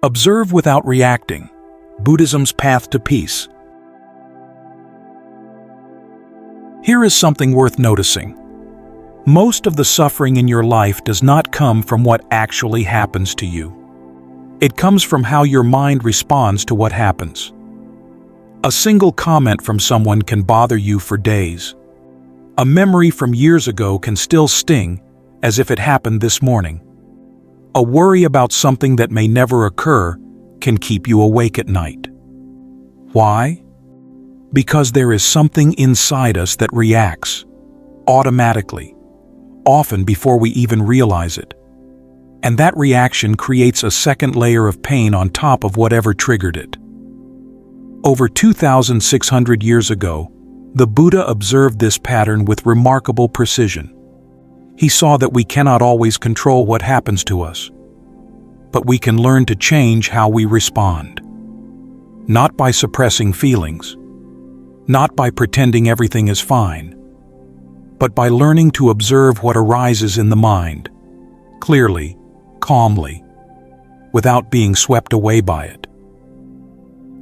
Observe without reacting. Buddhism's path to peace. Here is something worth noticing. Most of the suffering in your life does not come from what actually happens to you. It comes from how your mind responds to what happens. A single comment from someone can bother you for days. A memory from years ago can still sting as if it happened this morning. A worry about something that may never occur can keep you awake at night. Why? Because there is something inside us that reacts, automatically, often before we even realize it. And that reaction creates a second layer of pain on top of whatever triggered it. Over 2,600 years ago, the Buddha observed this pattern with remarkable precision. He saw that we cannot always control what happens to us, but we can learn to change how we respond. Not by suppressing feelings, not by pretending everything is fine, but by learning to observe what arises in the mind, clearly, calmly, without being swept away by it.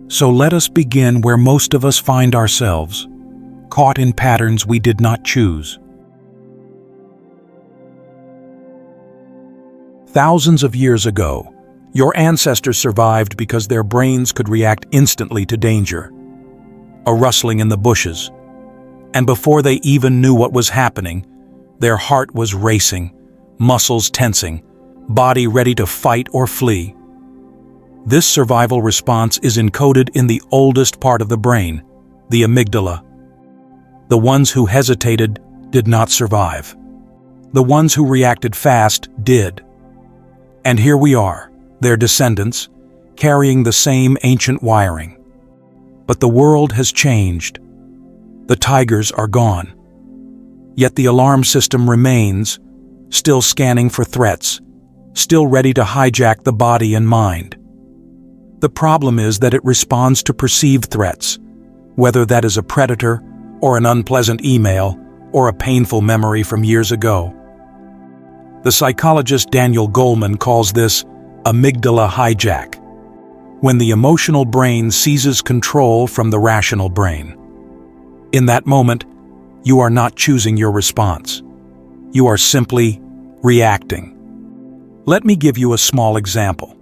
So let us begin where most of us find ourselves, caught in patterns we did not choose. Thousands of years ago, your ancestors survived because their brains could react instantly to danger. A rustling in the bushes, and before they even knew what was happening, their heart was racing, muscles tensing, body ready to fight or flee. This survival response is encoded in the oldest part of the brain, the amygdala. The ones who hesitated did not survive. The ones who reacted fast did. And here we are, their descendants, carrying the same ancient wiring. But the world has changed. The tigers are gone. Yet the alarm system remains, still scanning for threats, still ready to hijack the body and mind. The problem is that it responds to perceived threats, whether that is a predator, or an unpleasant email, or a painful memory from years ago. The psychologist Daniel Goleman calls this amygdala hijack, when the emotional brain seizes control from the rational brain. In that moment, you are not choosing your response. You are simply reacting. Let me give you a small example.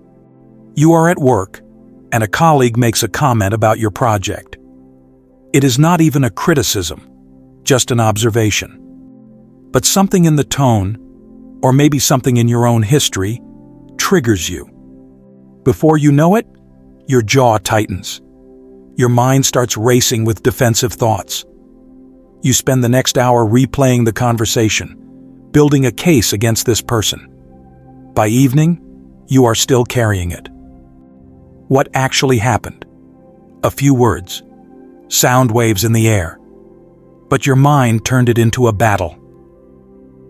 You are at work, and a colleague makes a comment about your project. It is not even a criticism, just an observation. But something in the tone, or maybe something in your own history, triggers you. Before you know it, your jaw tightens. Your mind starts racing with defensive thoughts. You spend the next hour replaying the conversation, building a case against this person. By evening, you are still carrying it. What actually happened? A few words, sound waves in the air. But your mind turned it into a battle.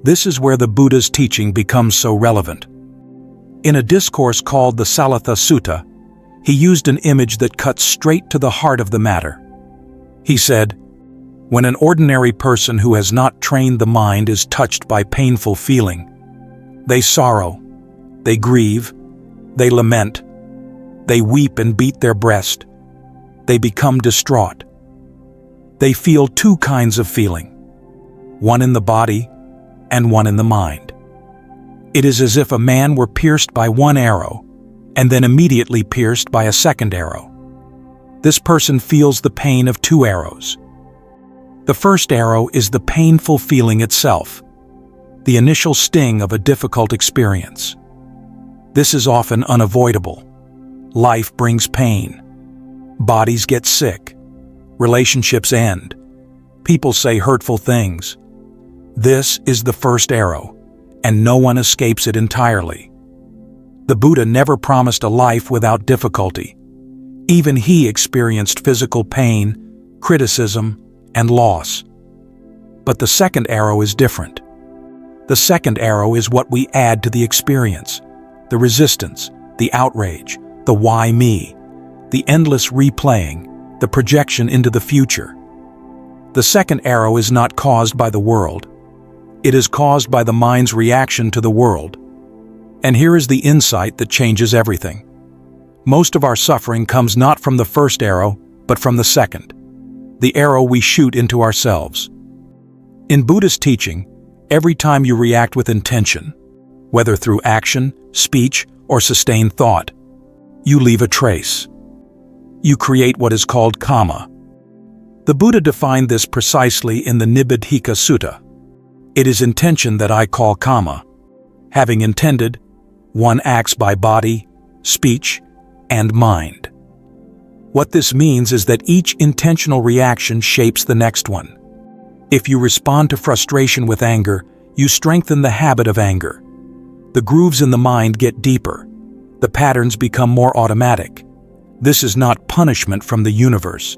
This is where the Buddha's teaching becomes so relevant. In a discourse called the Salatha Sutta, he used an image that cuts straight to the heart of the matter. He said, when an ordinary person who has not trained the mind is touched by painful feeling, they sorrow, they grieve, they lament, they weep and beat their breast, they become distraught. They feel two kinds of feeling, one in the body and one in the mind. It is as if a man were pierced by one arrow and then immediately pierced by a second arrow. This person feels the pain of two arrows. The first arrow is the painful feeling itself, the initial sting of a difficult experience. This is often unavoidable. Life brings pain. Bodies get sick. Relationships end. People say hurtful things. This is the first arrow, and no one escapes it entirely. The Buddha never promised a life without difficulty. Even he experienced physical pain, criticism, and loss. But the second arrow is different. The second arrow is what we add to the experience, the resistance, the outrage, the why me, the endless replaying, the projection into the future. The second arrow is not caused by the world. It is caused by the mind's reaction to the world. And here is the insight that changes everything. Most of our suffering comes not from the first arrow, but from the second, the arrow we shoot into ourselves. In Buddhist teaching, every time you react with intention, whether through action, speech, or sustained thought, you leave a trace. You create what is called karma. The Buddha defined this precisely in the Nibbidhika Sutta. It is intention that I call karma. Having intended, one acts by body, speech, and mind. What this means is that each intentional reaction shapes the next one. If you respond to frustration with anger, you strengthen the habit of anger. The grooves in the mind get deeper. The patterns become more automatic. This is not punishment from the universe.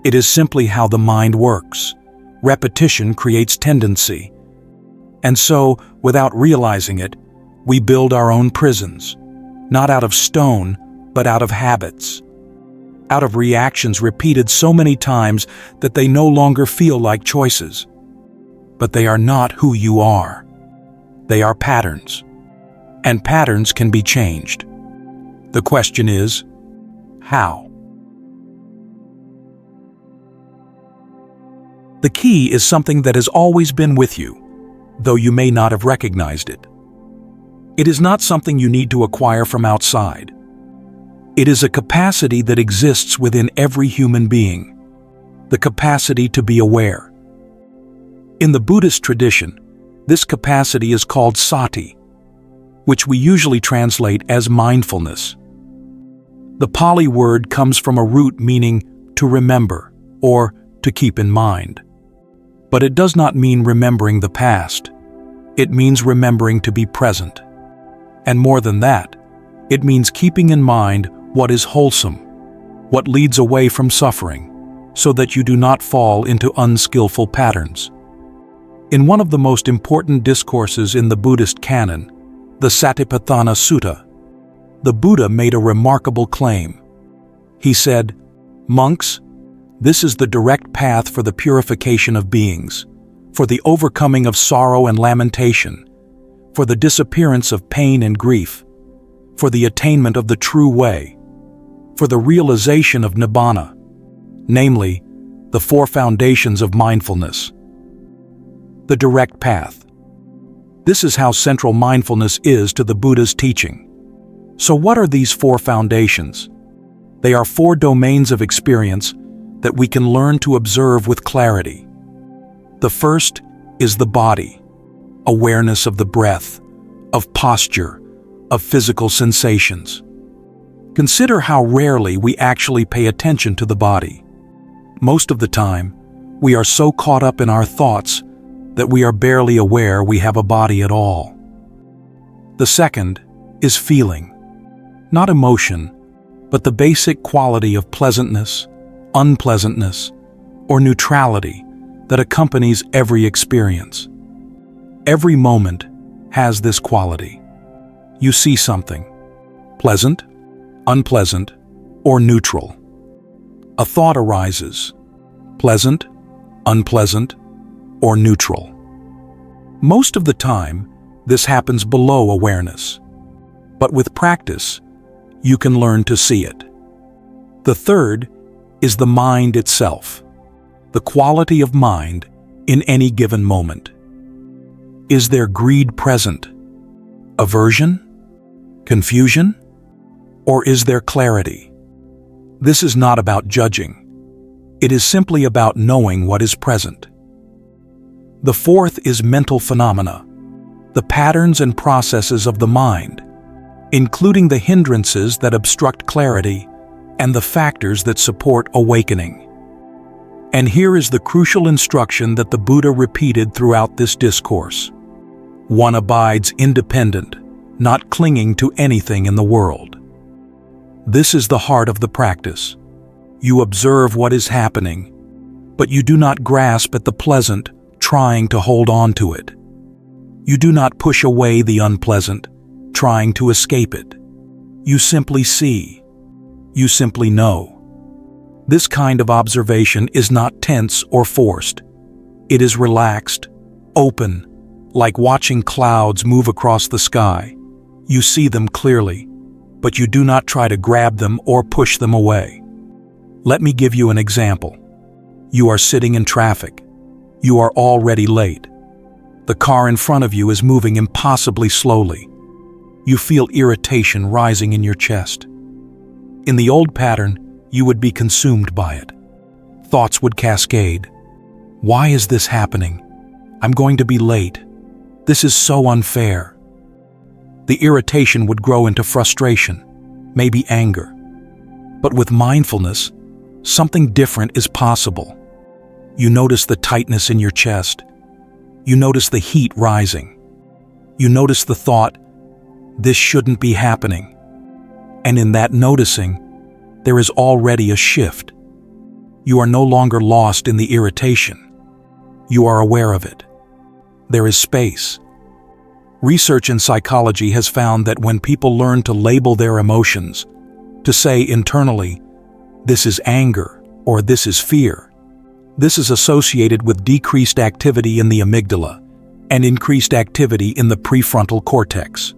It is simply how the mind works. Repetition creates tendency. And so, without realizing it, we build our own prisons, not out of stone, but out of habits. Out of reactions repeated so many times that they no longer feel like choices. But they are not who you are. They are patterns. And patterns can be changed. The question is, how? The key is something that has always been with you, though you may not have recognized it. It is not something you need to acquire from outside. It is a capacity that exists within every human being, the capacity to be aware. In the Buddhist tradition, this capacity is called sati, which we usually translate as mindfulness. The Pali word comes from a root meaning to remember or to keep in mind. But it does not mean remembering the past. It means remembering to be present. And more than that, it means keeping in mind what is wholesome, what leads away from suffering, so that you do not fall into unskillful patterns. In one of the most important discourses in the Buddhist canon, the Satipatthana Sutta, the Buddha made a remarkable claim. He said, "Monks, this is the direct path for the purification of beings, for the overcoming of sorrow and lamentation, for the disappearance of pain and grief, for the attainment of the true way, for the realization of nibbana, namely, the four foundations of mindfulness." The direct path. This is how central mindfulness is to the Buddha's teaching. So what are these four foundations? They are four domains of experience that we can learn to observe with clarity. The first is the body, awareness of the breath, of posture, of physical sensations. Consider how rarely we actually pay attention to the body. Most of the time, we are so caught up in our thoughts that we are barely aware we have a body at all. The second is feeling, not emotion, but the basic quality of pleasantness, unpleasantness, or neutrality that accompanies every experience. Every moment has this quality. You see something, pleasant, unpleasant, or neutral. A thought arises, pleasant, unpleasant, or neutral. Most of the time, this happens below awareness. But with practice, you can learn to see it. The third is the mind itself, the quality of mind in any given moment. Is there greed present? Aversion? Confusion? Or is there clarity? This is not about judging. It is simply about knowing what is present. The fourth is mental phenomena, the patterns and processes of the mind, including the hindrances that obstruct clarity and the factors that support awakening. And here is the crucial instruction that the Buddha repeated throughout this discourse. One abides independent, not clinging to anything in the world. This is the heart of the practice. You observe what is happening, but you do not grasp at the pleasant, trying to hold on to it. You do not push away the unpleasant, trying to escape it. You simply see. You simply know. This kind of observation is not tense or forced. It is relaxed, open, like watching clouds move across the sky. You see them clearly. but you do not try to grab them or push them away. Let me give you an example. You are sitting in traffic. You are already late. The car in front of you is moving impossibly slowly. You feel irritation rising in your chest. In the old pattern, you would be consumed by it. Thoughts would cascade. Why is this happening? I'm going to be late. This is so unfair. The irritation would grow into frustration, maybe anger. But with mindfulness, something different is possible. You notice the tightness in your chest. You notice the heat rising. You notice the thought, this shouldn't be happening. And in that noticing, there is already a shift. You are no longer lost in the irritation. You are aware of it. There is space. Research in psychology has found that when people learn to label their emotions, to say internally, this is anger or this is fear, this is associated with decreased activity in the amygdala and increased activity in the prefrontal cortex.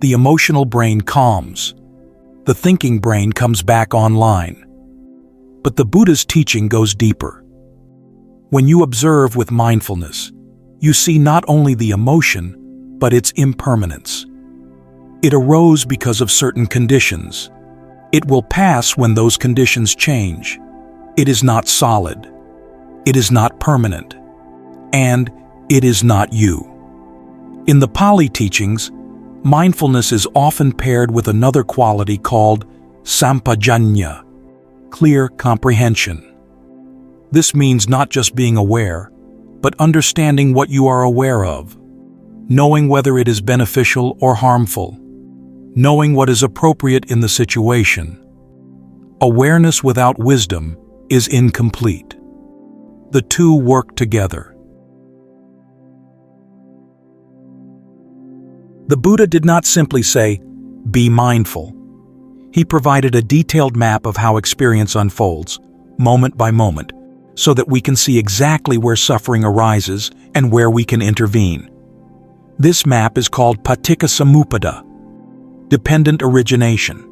The emotional brain calms. The thinking brain comes back online. But the Buddha's teaching goes deeper. When you observe with mindfulness, you see not only the emotion, but its impermanence. It arose because of certain conditions. It will pass when those conditions change. It is not solid. It is not permanent. And it is not you. In the Pali teachings, mindfulness is often paired with another quality called sampajanya, clear comprehension. This means not just being aware, but understanding what you are aware of, knowing whether it is beneficial or harmful, knowing what is appropriate in the situation. Awareness without wisdom is incomplete. The two work together. The Buddha did not simply say, "Be mindful." He provided a detailed map of how experience unfolds, moment by moment, so that we can see exactly where suffering arises and where we can intervene. This map is called Paticca dependent origination.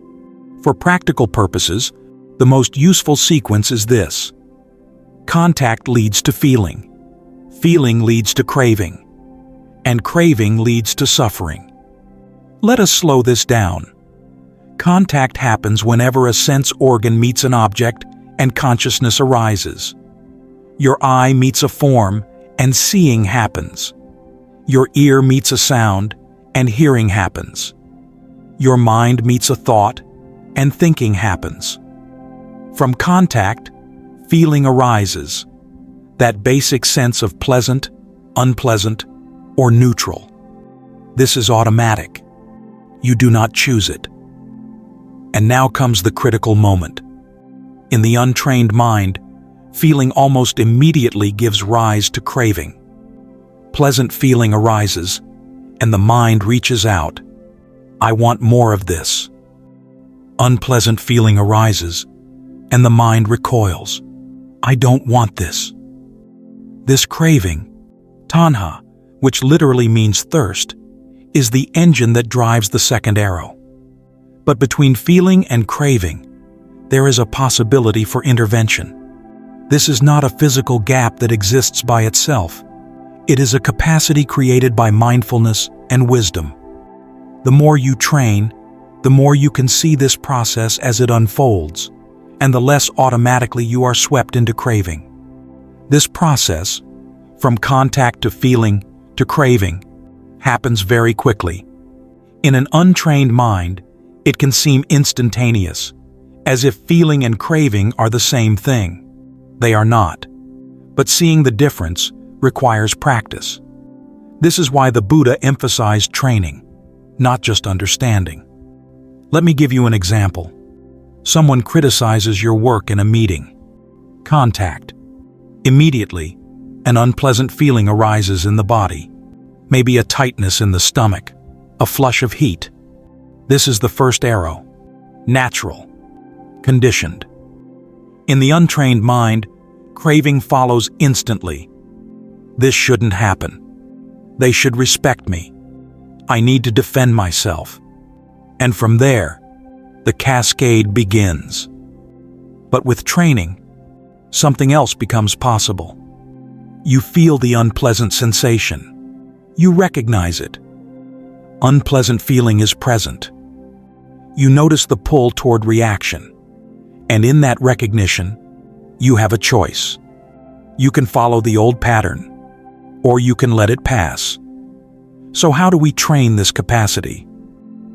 For practical purposes, the most useful sequence is this. Contact leads to feeling. Feeling leads to craving. And craving leads to suffering. Let us slow this down. Contact happens whenever a sense organ meets an object and consciousness arises. Your eye meets a form and seeing happens. Your ear meets a sound and hearing happens. Your mind meets a thought and thinking happens. From contact, feeling arises, that basic sense of pleasant, unpleasant, or neutral. This is automatic. You do not choose it. And now comes the critical moment. In the untrained mind, feeling almost immediately gives rise to craving. Pleasant feeling arises, and the mind reaches out. I want more of this. Unpleasant feeling arises, and the mind recoils. I don't want this. This craving, tanha, which literally means thirst, is the engine that drives the second arrow. But between feeling and craving, there is a possibility for intervention. This is not a physical gap that exists by itself. It is a capacity created by mindfulness and wisdom. The more you train, the more you can see this process as it unfolds, and the less automatically you are swept into craving. This process, from contact to feeling to craving, happens very quickly. In an untrained mind, it can seem instantaneous, as if feeling and craving are the same thing. They are not. But seeing the difference requires practice. This is why the Buddha emphasized training, not just understanding. Let me give you an example. Someone criticizes your work in a meeting. Contact. Immediately, an unpleasant feeling arises in the body. Maybe a tightness in the stomach, a flush of heat. This is the first arrow. Natural. Conditioned. In the untrained mind, craving follows instantly. This shouldn't happen. They should respect me. I need to defend myself. And from there, the cascade begins. But with training, something else becomes possible. You feel the unpleasant sensation. You recognize it. Unpleasant feeling is present. You notice the pull toward reaction. And in that recognition, you have a choice. You can follow the old pattern, or you can let it pass. So how do we train this capacity?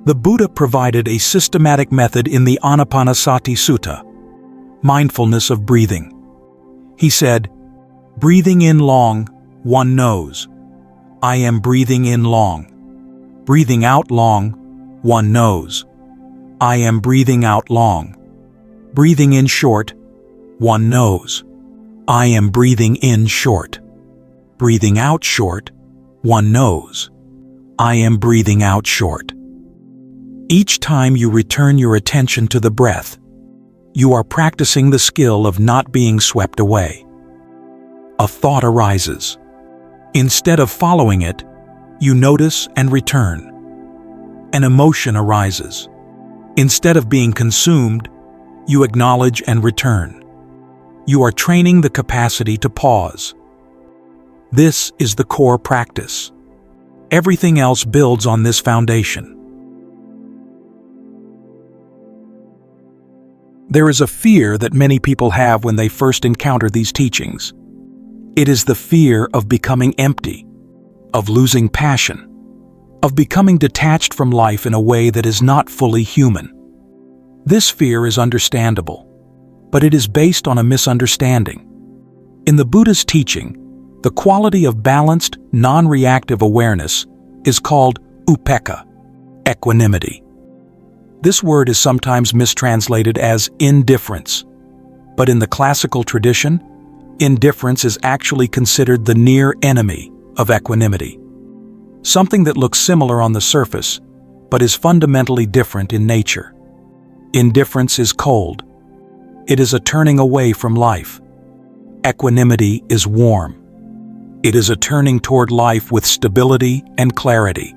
The Buddha provided a systematic method in the Anapanasati Sutta, mindfulness of breathing. He said, breathing in long, one knows. I am breathing in long. Breathing out long, one knows. I am breathing out long. Breathing in short, one knows. I am breathing in short. Breathing out short, one knows. I am breathing out short. Each time you return your attention to the breath, you are practicing the skill of not being swept away. A thought arises. Instead of following it, you notice and return. An emotion arises. Instead of being consumed, you acknowledge and return. You are training the capacity to pause. This is the core practice. Everything else builds on this foundation. There is a fear that many people have when they first encounter these teachings. It is the fear of becoming empty, of losing passion, of becoming detached from life in a way that is not fully human. This fear is understandable, but it is based on a misunderstanding. In the Buddha's teaching, the quality of balanced, non-reactive awareness is called 𝐂𝐴𝐻𝐿, equanimity. This word is sometimes mistranslated as indifference, but in the classical tradition, indifference is actually considered the near enemy of equanimity. Something that looks similar on the surface, but is fundamentally different in nature. Indifference is cold. It is a turning away from life. Equanimity is warm. It is a turning toward life with stability and clarity.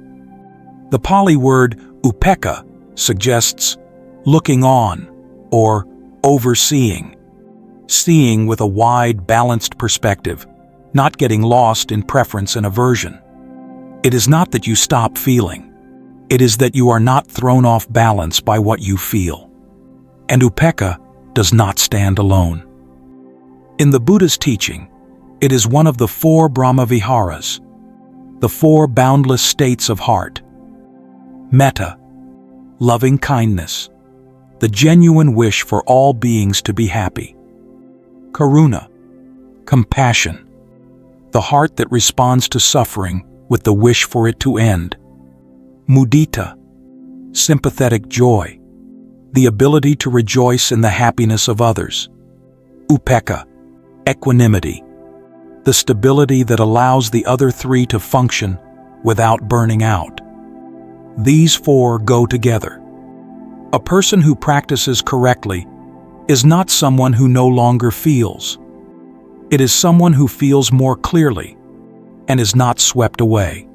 The Pali word 𝐂𝐴𝐻𝐿 suggests looking on or overseeing, seeing with a wide, balanced perspective, not getting lost in preference and aversion. It is not that you stop feeling. It is that you are not thrown off balance by what you feel. And 𝐂𝐴𝐻𝐿 does not stand alone. In the Buddha's teaching, it is one of the 4 Brahmaviharas, the 4 boundless states of heart. Metta, loving kindness, the genuine wish for all beings to be happy. Karuna, compassion, the heart that responds to suffering with the wish for it to end. Mudita, sympathetic joy, the ability to rejoice in the happiness of others. 𝐂𝐴𝐻𝐿, equanimity, the stability that allows the other 3 to function without burning out. These 4 go together. A person who practices correctly is not someone who no longer feels. It is someone who feels more clearly and is not swept away.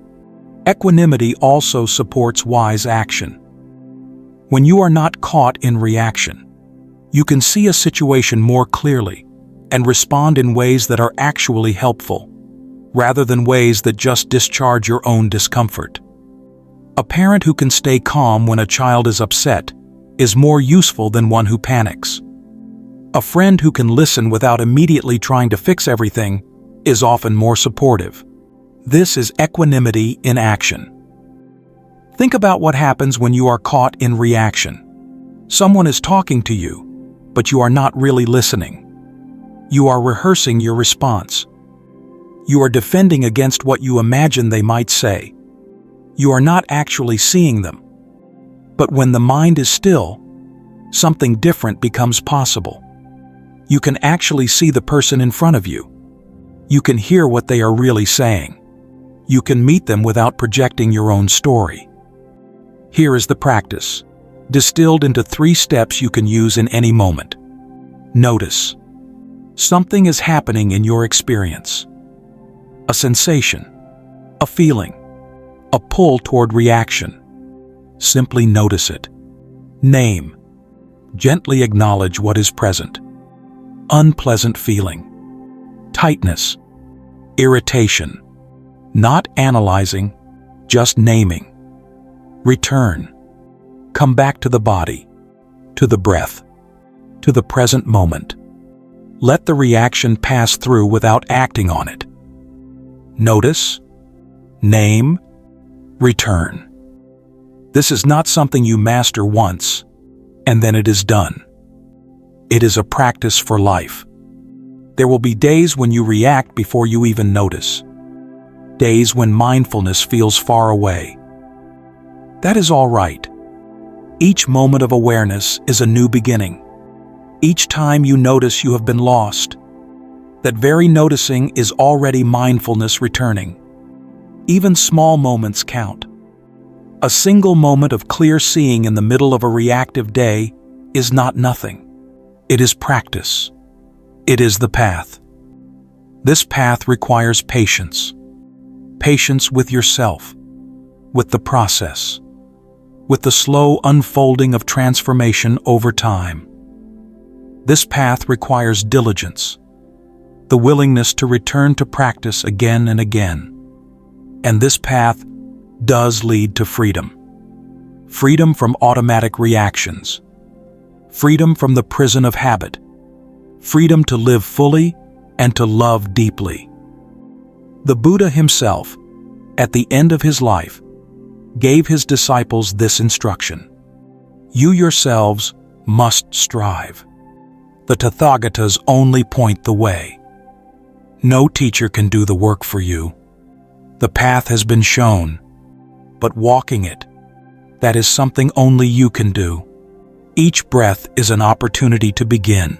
Equanimity also supports wise action. When you are not caught in reaction, you can see a situation more clearly and respond in ways that are actually helpful, rather than ways that just discharge your own discomfort. A parent who can stay calm when a child is upset is more useful than one who panics. A friend who can listen without immediately trying to fix everything is often more supportive. This is equanimity in action. Think about what happens when you are caught in reaction. Someone is talking to you, but you are not really listening. You are rehearsing your response. You are defending against what you imagine they might say. You are not actually seeing them. But when the mind is still, something different becomes possible. You can actually see the person in front of you. You can hear what they are really saying. You can meet them without projecting your own story. Here is the practice, distilled into 3 steps you can use in any moment. Notice. Something is happening in your experience. A sensation, a feeling, a pull toward reaction. Simply notice it. Name. Gently acknowledge what is present. Unpleasant feeling. Tightness. Irritation. Not analyzing, just naming. Return. Come back to the body, to the breath, to the present moment. Let the reaction pass through without acting on it. Notice, name, return. This is not something you master once, and then it is done. It is a practice for life. There will be days when you react before you even notice. Days when mindfulness feels far away. That is all right. Each moment of awareness is a new beginning. Each time you notice you have been lost, that very noticing is already mindfulness returning. Even small moments count. A single moment of clear seeing in the middle of a reactive day is not nothing. It is practice. It is the path. This path requires patience. Patience with yourself, with the process, with the slow unfolding of transformation over time. This path requires diligence, the willingness to return to practice again and again. And this path does lead to freedom. Freedom from automatic reactions. Freedom from the prison of habit. Freedom to live fully and to love deeply. The Buddha himself, at the end of his life, gave his disciples this instruction. You yourselves must strive. The Tathagatas only point the way. No teacher can do the work for you. The path has been shown, but walking it, that is something only you can do. Each breath is an opportunity to begin.